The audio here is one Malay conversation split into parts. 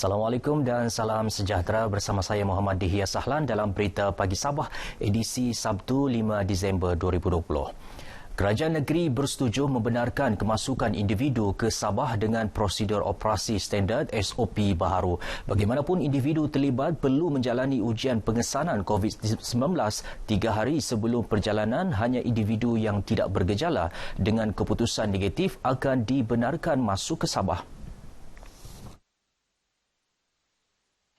Assalamualaikum dan salam sejahtera, bersama saya Muhammad Dihya Sahlan dalam Berita Pagi Sabah edisi Sabtu 5 Disember 2020. Kerajaan negeri bersetuju membenarkan kemasukan individu ke Sabah dengan prosedur operasi standard SOP baharu. Bagaimanapun, individu terlibat perlu menjalani ujian pengesanan COVID-19 3 hari sebelum perjalanan. Hanya individu yang tidak bergejala dengan keputusan negatif akan dibenarkan masuk ke Sabah.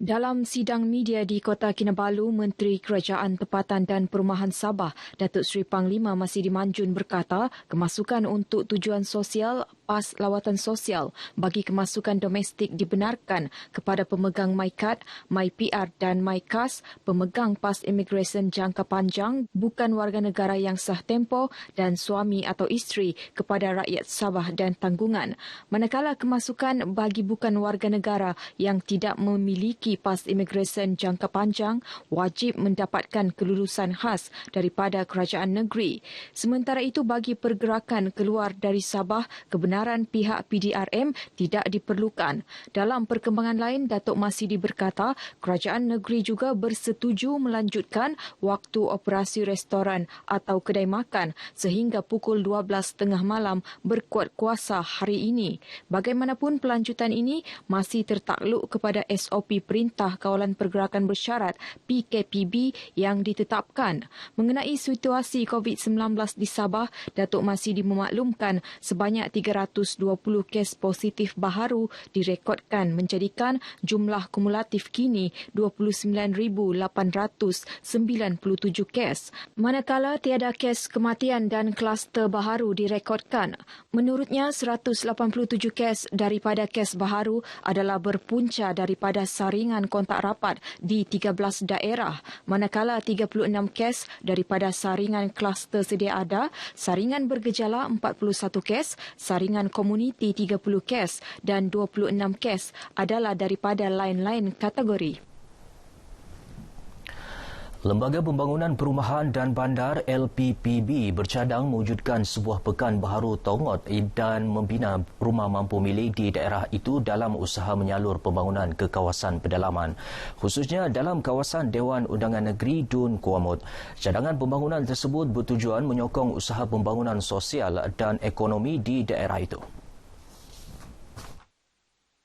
Dalam sidang media di Kota Kinabalu, Menteri Kerajaan Tempatan dan Perumahan Sabah, Datuk Seri Panglima Masidi Manjun berkata, kemasukan untuk tujuan sosial PAS lawatan sosial bagi kemasukan domestik dibenarkan kepada pemegang MyCard, MyPR dan MyCAS, pemegang PAS imigresen jangka panjang, bukan warga negara yang sah tempoh dan suami atau isteri kepada rakyat Sabah dan tanggungan. Manakala kemasukan bagi bukan warga negara yang tidak memiliki PAS imigresen jangka panjang wajib mendapatkan kelulusan khas daripada kerajaan negeri. Sementara itu, bagi pergerakan keluar dari Sabah, kebenaran pihak PDRM tidak diperlukan. Dalam perkembangan lain, Datuk Masidi berkata, kerajaan negeri juga bersetuju melanjutkan waktu operasi restoran atau kedai makan sehingga pukul 12.30 malam berkuat kuasa hari ini. Bagaimanapun, pelanjutan ini masih tertakluk kepada SOP Perintah Kawalan Pergerakan Bersyarat PKPB yang ditetapkan. Mengenai situasi COVID-19 di Sabah, Datuk Masidi memaklumkan sebanyak 320 kes positif baharu direkodkan, menjadikan jumlah kumulatif kini 29,897 kes. Manakala tiada kes kematian dan kluster baharu direkodkan. Menurutnya, 187 kes daripada kes baharu adalah berpunca daripada saringan kontak rapat di 13 daerah, manakala 36 kes daripada saringan kluster sedia ada, saringan bergejala 41 kes, saringan komuniti 30 kes dan 26 kes adalah daripada lain-lain kategori. Lembaga Pembangunan Perumahan dan Bandar LPPB bercadang mewujudkan sebuah pekan baharu Tongot dan membina rumah mampu milik di daerah itu dalam usaha menyalur pembangunan ke kawasan pedalaman, khususnya dalam kawasan Dewan Undangan Negeri Dun Kuamut. Cadangan pembangunan tersebut bertujuan menyokong usaha pembangunan sosial dan ekonomi di daerah itu.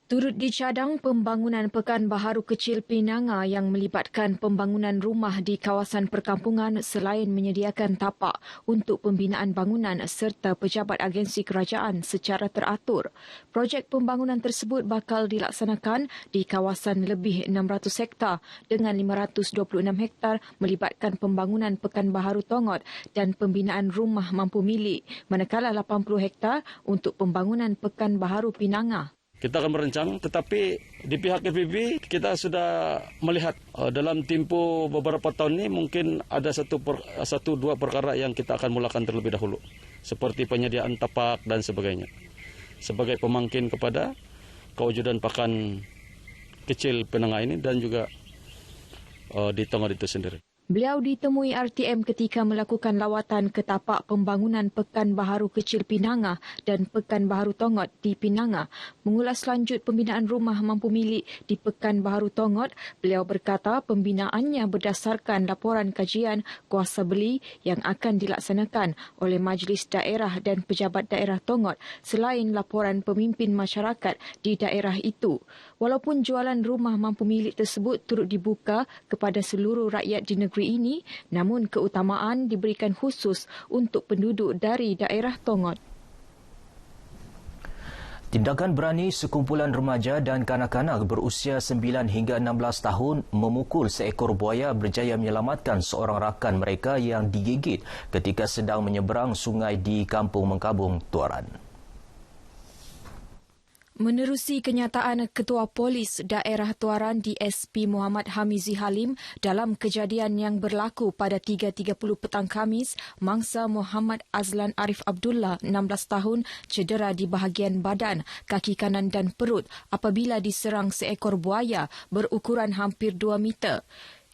Turut dicadang pembangunan Pekan Baharu Kecil Pinanga yang melibatkan pembangunan rumah di kawasan perkampungan selain menyediakan tapak untuk pembinaan bangunan serta pejabat agensi kerajaan secara teratur. Projek pembangunan tersebut bakal dilaksanakan di kawasan lebih 600 hektar dengan 526 hektar melibatkan pembangunan Pekan Baharu Tongot dan pembinaan rumah mampu milik, manakala 80 hektar untuk pembangunan Pekan Baharu Pinanga. Kita akan merancang, tetapi di pihak KPB kita sudah melihat dalam tempoh beberapa tahun ini mungkin ada satu dua perkara yang kita akan mulakan terlebih dahulu. Seperti penyediaan tapak dan sebagainya. Sebagai pemangkin kepada kewujudan Pekan Kecil Pinanga ini dan juga di Tongot itu sendiri. Beliau ditemui RTM ketika melakukan lawatan ke tapak pembangunan Pekan Baharu Kecil Pinanga dan Pekan Baharu Tongot di Pinanga. Mengulas lanjut pembinaan rumah mampu milik di Pekan Baharu Tongot, beliau berkata pembinaannya berdasarkan laporan kajian kuasa beli yang akan dilaksanakan oleh Majlis Daerah dan Pejabat Daerah Tongot selain laporan pemimpin masyarakat di daerah itu. Walaupun jualan rumah mampu milik tersebut turut dibuka kepada seluruh rakyat di negeri ini, namun keutamaan diberikan khusus untuk penduduk dari daerah Tongot. Tindakan berani sekumpulan remaja dan kanak-kanak berusia 9 hingga 16 tahun memukul seekor buaya berjaya menyelamatkan seorang rakan mereka yang digigit ketika sedang menyeberang sungai di Kampung Mengkabung, Tuaran. Menerusi kenyataan Ketua Polis Daerah Tuaran DSP Muhammad Hamizi Halim, dalam kejadian yang berlaku pada 3.30 petang Khamis, mangsa Muhammad Azlan Arif Abdullah, 16 tahun, cedera di bahagian badan, kaki kanan dan perut apabila diserang seekor buaya berukuran hampir 2 meter.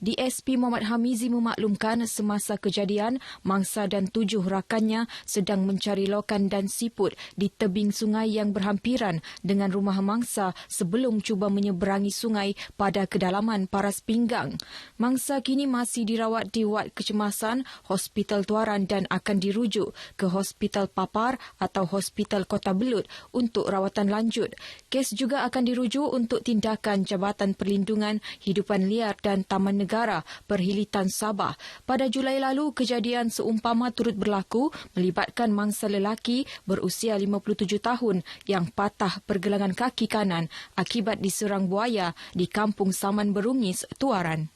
DSP Muhammad Hamizi memaklumkan semasa kejadian, mangsa dan 7 rakannya sedang mencari lokan dan siput di tebing sungai yang berhampiran dengan rumah mangsa sebelum cuba menyeberangi sungai pada kedalaman paras pinggang. Mangsa kini masih dirawat di wad kecemasan Hospital Tuaran dan akan dirujuk ke Hospital Papar atau Hospital Kota Belud untuk rawatan lanjut. Kes juga akan dirujuk untuk tindakan Jabatan Perlindungan Hidupan Liar dan Taman Negara Perhilitan Sabah. Pada Julai lalu, kejadian seumpama turut berlaku melibatkan mangsa lelaki berusia 57 tahun yang patah pergelangan kaki kanan akibat diserang buaya di Kampung Saman Berungis, Tuaran.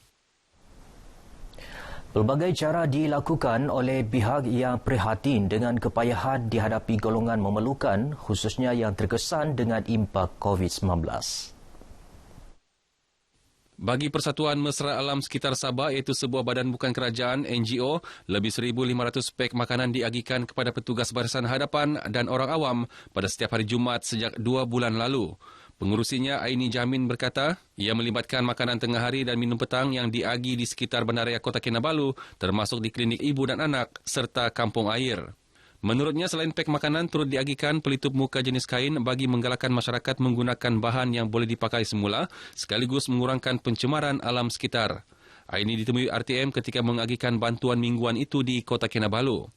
Pelbagai cara dilakukan oleh pihak yang prihatin dengan kepayahan dihadapi golongan memerlukan, khususnya yang terkesan dengan impak COVID-19. Bagi Persatuan Mesra Alam Sekitar Sabah, iaitu sebuah badan bukan kerajaan NGO, lebih 1,500 pek makanan diagikan kepada petugas barisan hadapan dan orang awam pada setiap hari Jumaat sejak 2 bulan lalu. Pengurusinya, Aini Jamin, berkata, ia melibatkan makanan tengah hari dan minum petang yang diagi di sekitar Bandaraya Kota Kinabalu, termasuk di klinik ibu dan anak serta kampung air. Menurutnya, selain pek makanan, turut diagikan pelitup muka jenis kain bagi menggalakkan masyarakat menggunakan bahan yang boleh dipakai semula, sekaligus mengurangkan pencemaran alam sekitar. Aini ditemui RTM ketika mengagikan bantuan mingguan itu di Kota Kinabalu.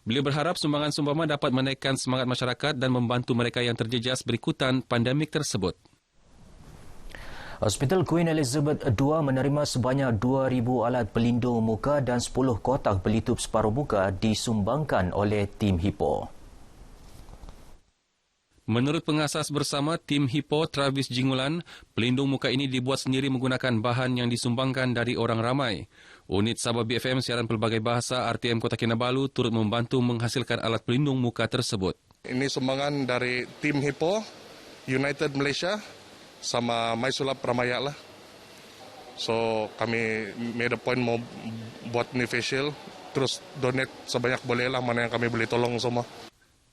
Beliau berharap sumbangan seumpama dapat menaikkan semangat masyarakat dan membantu mereka yang terjejas berikutan pandemik tersebut. Hospital Queen Elizabeth II menerima sebanyak 2,000 alat pelindung muka dan 10 kotak pelitup separuh muka disumbangkan oleh tim HIPO. Menurut pengasas bersama tim HIPO Travis Jingulan, pelindung muka ini dibuat sendiri menggunakan bahan yang disumbangkan dari orang ramai. Unit Sabah BFM siaran pelbagai bahasa RTM Kota Kinabalu turut membantu menghasilkan alat pelindung muka tersebut. Ini sumbangan dari tim HIPO, United Malaysia, sama MySulap Ramaya lah. So kami made a point mau buat ni facial, terus donate sebanyak boleh lah mana yang kami boleh tolong semua.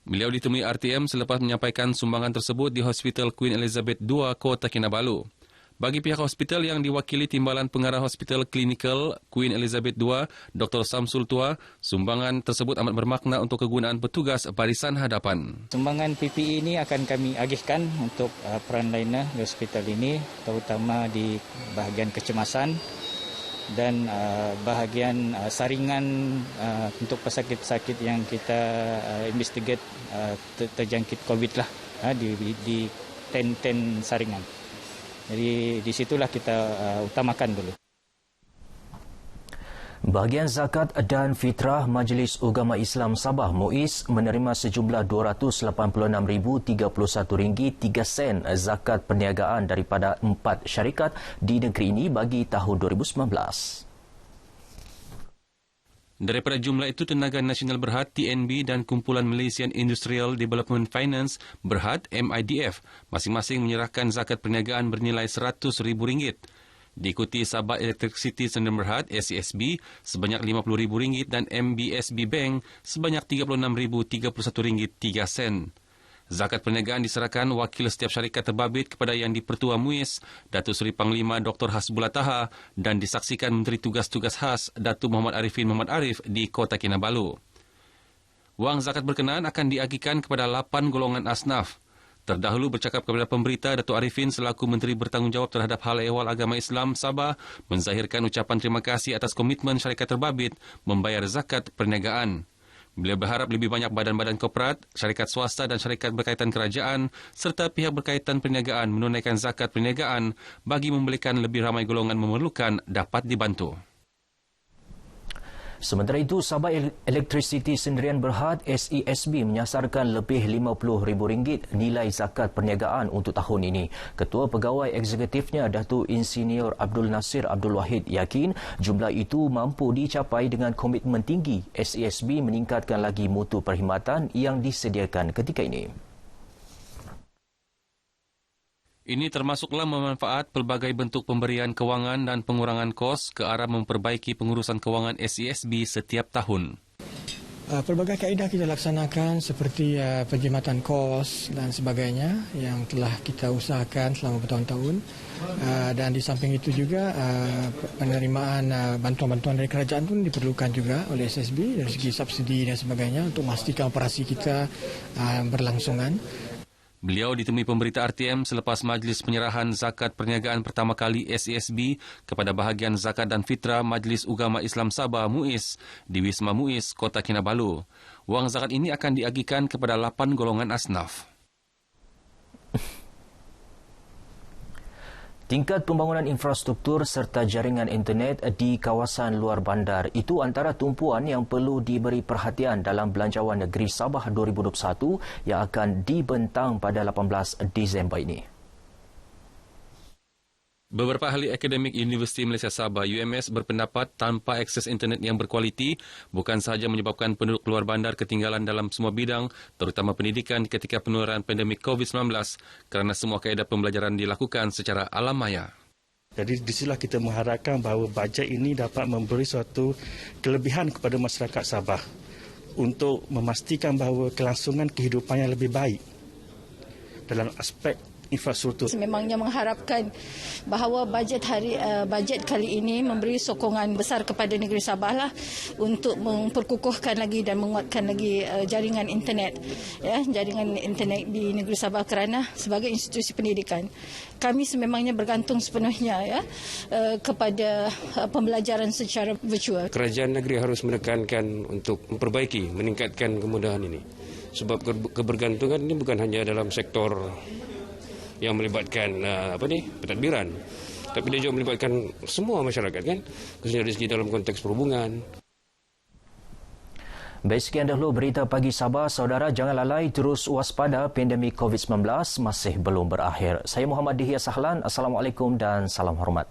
Beliau ditemui RTM selepas menyampaikan sumbangan tersebut di Hospital Queen Elizabeth II, Kota Kinabalu. Bagi pihak hospital yang diwakili Timbalan Pengarah Hospital Klinikal Queen Elizabeth II, Dr. Samsul Tua, sumbangan tersebut amat bermakna untuk kegunaan petugas barisan hadapan. Sumbangan PPE ini akan kami agihkan untuk frontliner di hospital ini, terutama di bahagian kecemasan dan bahagian saringan untuk pesakit-pesakit yang kita investigate terjangkit COVID lah di tent saringan. Jadi di situlah kita utamakan dulu. Bahagian Zakat dan Fitrah Majlis Ugama Islam Sabah MUIS menerima sejumlah RM286,031.03 zakat perniagaan daripada 4 syarikat di negeri ini bagi tahun 2019. Daripada jumlah itu, Tenaga Nasional Berhad TNB dan Kumpulan Malaysian Industrial Development Finance Berhad MIDF masing-masing menyerahkan zakat perniagaan bernilai RM100,000. Diikuti Sabah Electricity Sdn Bhd SESB sebanyak RM50,000 dan MBSB Bank sebanyak RM36,031.03. Zakat perniagaan diserahkan wakil setiap syarikat terbabit kepada Yang di-Pertua MUIS, Datuk Seri Panglima Dr. Hasbullah Taha dan disaksikan Menteri Tugas-Tugas Khas Datuk Muhammad Arifin Muhammad Arif di Kota Kinabalu. Wang zakat berkenaan akan diagihkan kepada 8 golongan asnaf. Terdahulu bercakap kepada pemberita, Datuk Arifin selaku Menteri bertanggungjawab terhadap hal ehwal agama Islam Sabah menzahirkan ucapan terima kasih atas komitmen syarikat terbabit membayar zakat perniagaan. Beliau berharap lebih banyak badan-badan korporat, syarikat swasta dan syarikat berkaitan kerajaan serta pihak berkaitan perniagaan menunaikan zakat perniagaan bagi memberikan lebih ramai golongan memerlukan dapat dibantu. Sementara itu, Sabah Electricity Sdn Bhd SESB menyasarkan lebih RM50,000 nilai zakat perniagaan untuk tahun ini. Ketua Pegawai Eksekutifnya Datuk Insinyur Abdul Nasir Abdul Wahid yakin jumlah itu mampu dicapai dengan komitmen tinggi SESB meningkatkan lagi mutu perkhidmatan yang disediakan ketika ini. Ini termasuklah memanfaat pelbagai bentuk pemberian kewangan dan pengurangan kos ke arah memperbaiki pengurusan kewangan SESB setiap tahun. Pelbagai kaedah kita laksanakan seperti penjimatan kos dan sebagainya yang telah kita usahakan selama bertahun-tahun. Dan di samping itu juga penerimaan bantuan-bantuan dari kerajaan pun diperlukan juga oleh SSB dari segi subsidi dan sebagainya untuk memastikan operasi kita berlangsungan. Beliau ditemui pemberita RTM selepas majlis penyerahan zakat perniagaan pertama kali SASB kepada bahagian zakat dan fitrah Majlis Ugama Islam Sabah MUIS di Wisma MUIS, Kota Kinabalu. Wang zakat ini akan diagihkan kepada 8 golongan asnaf. Tingkat pembangunan infrastruktur serta jaringan internet di kawasan luar bandar itu antara tumpuan yang perlu diberi perhatian dalam Belanjawan Negeri Sabah 2021 yang akan dibentang pada 18 Disember ini. Beberapa ahli akademik Universiti Malaysia Sabah UMS berpendapat tanpa akses internet yang berkualiti bukan sahaja menyebabkan penduduk luar bandar ketinggalan dalam semua bidang, terutama pendidikan ketika penularan pandemik COVID-19 kerana semua kaedah pembelajaran dilakukan secara alam maya. Jadi di sinilah kita mengharapkan bahawa bajet ini dapat memberi suatu kelebihan kepada masyarakat Sabah untuk memastikan bahawa kelangsungan kehidupannya lebih baik dalam aspek infrastruktur. Memangnya mengharapkan bahawa bajet kali ini memberi sokongan besar kepada negeri Sabah lah untuk memperkukuhkan lagi dan menguatkan lagi jaringan internet di negeri Sabah kerana sebagai institusi pendidikan kami sememangnya bergantung sepenuhnya kepada pembelajaran secara virtual. Kerajaan negeri harus menekankan untuk memperbaiki, meningkatkan kemudahan ini. Sebab kebergantungan ini bukan hanya dalam sektor yang melibatkan pentadbiran, tapi dia juga melibatkan semua masyarakat kan, khususnya dari segi dalam konteks perhubungan. Baik, sekian dahulu berita pagi Sabah. Saudara, jangan lalai terus waspada pandemik COVID-19 masih belum berakhir. Saya Muhammad Dihya Sahlan. Assalamualaikum dan salam hormat.